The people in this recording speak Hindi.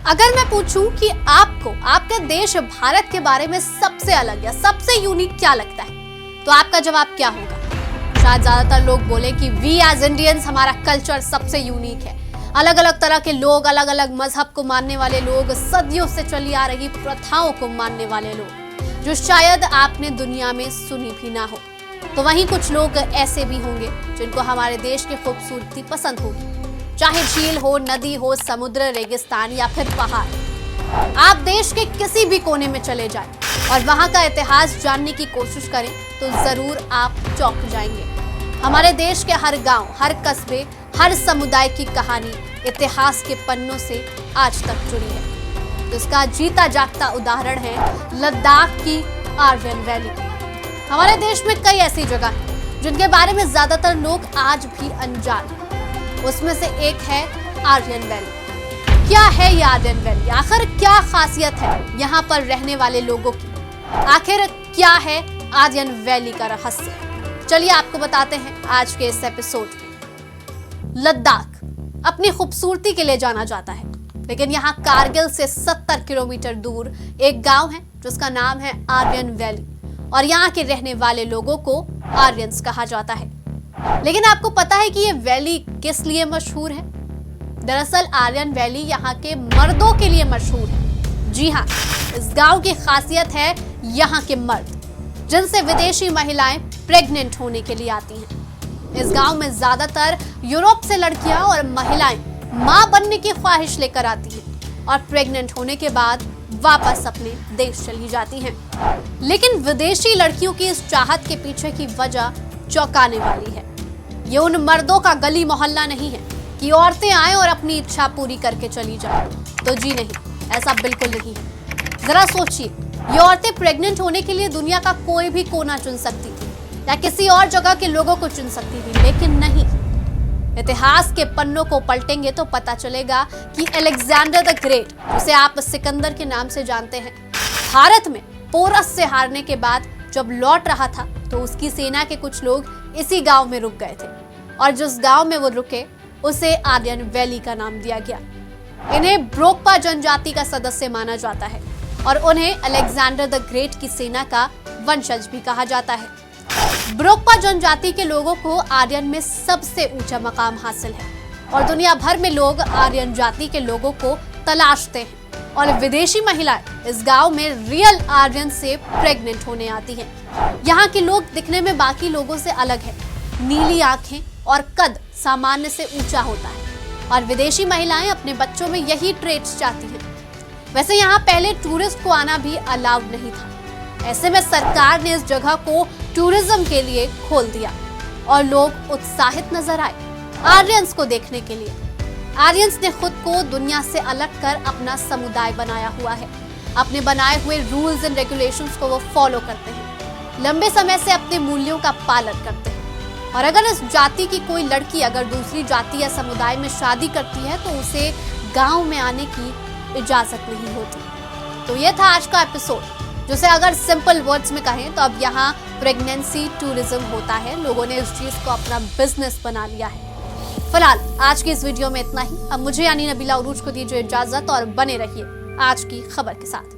अगर मैं पूछूं कि आपको आपके देश भारत के बारे में सबसे अलग या सबसे यूनिक क्या लगता है, तो आपका जवाब क्या होगा? शायद ज्यादातर लोग बोले कि वी एज इंडियंस, हमारा कल्चर सबसे यूनिक है। अलग अलग तरह के लोग, अलग अलग मजहब को मानने वाले लोग, सदियों से चली आ रही प्रथाओं को मानने वाले लोग, जो शायद आपने दुनिया में सुनी भी ना हो। तो वहीं कुछ लोग ऐसे भी होंगे जिनको हमारे देश की खूबसूरती पसंद होगी, चाहे झील हो, नदी हो, समुद्र, रेगिस्तान या फिर पहाड़। आप देश के किसी भी कोने में चले जाएं और वहां का इतिहास जानने की कोशिश करें तो जरूर आप चौंक जाएंगे। हमारे देश के हर गांव, हर कस्बे, हर समुदाय की कहानी इतिहास के पन्नों से आज तक जुड़ी है। तो इसका जीता जागता उदाहरण है लद्दाख की आर्यन वैली। हमारे देश में कई ऐसी जगह हैं जिनके बारे में ज्यादातर लोग आज भी अनजान हैं। उसमें से एक है आर्यन वैली। क्या है ये आर्यन वैली? आखिर क्या खासियत है यहाँ पर रहने वाले लोगों की? आखिर क्या है आर्यन वैली का रहस्य? चलिए आपको बताते हैं आज के इस एपिसोड में। लद्दाख अपनी खूबसूरती के लिए जाना जाता है, लेकिन यहाँ कारगिल से 70 किलोमीटर दूर एक गांव है जिसका नाम है आर्यन वैली, और यहाँ के रहने वाले लोगों को आर्यंस कहा जाता है। लेकिन आपको पता है कि ये वैली किस लिए मशहूर है? दरअसल आर्यन वैली यहाँ के मर्दों के लिए मशहूर है। जी हाँ, इस गांव की खासियत है यहाँ के मर्द, जिनसे विदेशी महिलाएं प्रेग्नेंट होने के लिए आती हैं। इस गांव में ज्यादातर यूरोप से लड़कियां और महिलाएं मां बनने की ख्वाहिश लेकर आती हैं और प्रेग्नेंट होने के बाद वापस अपने देश चली जाती हैं। लेकिन विदेशी लड़कियों की इस चाहत के पीछे की वजह चौंकाने वाली है। ये उन मर्दों का गली मोहल्ला नहीं है कि औरतें आए और अपनी इच्छा पूरी करके चली जाए। तो जी नहीं, ऐसा बिल्कुल नहीं है। जरा सोचिए, ये औरतें प्रेग्नेंट होने के लिए दुनिया का कोई भी कोना चुन सकती थी या किसी और जगह के लोगों को चुन सकती थी, लेकिन नहीं। इतिहास के पन्नों को पलटेंगे तो पता चलेगा कि अलेक्जेंडर द ग्रेट, जिसे आप सिकंदर के नाम से जानते हैं, भारत में पोरस से हारने के बाद जब लौट रहा था तो उसकी सेना के कुछ लोग इसी गांव में रुक गए थे, और जिस गांव में वो रुके उसे आर्यन वैली का नाम दिया गया। इन्हें ब्रोकपा जनजाति का सदस्य माना जाता है और उन्हें अलेक्जेंडर द ग्रेट की सेना का वंशज भी कहा जाता है। ब्रोकपा जनजाति के लोगों को आर्यन में सबसे ऊंचा मकाम हासिल है और दुनिया भर में लोग आर्यन जाति के लोगों को तलाशते हैं, और विदेशी महिलाएं इस गांव में रियल आर्यन से प्रेग्नेंट होने आती हैं। यहाँ के लोग दिखने में बाकी लोगों से अलग है। नीली आंखें और कद सामान्य से ऊंचा होता है, और विदेशी महिलाएं अपने बच्चों में यही ट्रेट्स चाहती हैं। वैसे यहाँ पहले टूरिस्ट को आना भी अलाउड नहीं था। ऐसे में सरकार ने इस जगह को टूरिज्म के लिए खोल दिया और लोग उत्साहित नजर आए आर्यंस को देखने के लिए। आर्यंस ने खुद को दुनिया से अलग कर अपना समुदाय बनाया हुआ है। अपने बनाए हुए रूल्स एंड रेगुलेशंस को वो फॉलो करते हैं, लंबे समय से अपने मूल्यों का पालन करते हैं। और अगर इस जाति की कोई लड़की अगर दूसरी जाति या समुदाय में शादी करती है तो उसे गांव में आने की इजाजत नहीं होती। तो ये था आज का एपिसोड, जिसे अगर सिंपल वर्ड्स में कहें तो अब यहाँ प्रेगनेंसी टूरिज्म होता है। लोगों ने इस चीज को अपना बिजनेस बना लिया है। फिलहाल आज की इस वीडियो में इतना ही। अब मुझे यानी नबीला उरूज को दीजिए इजाजत और बने रहिए आज की खबर के साथ।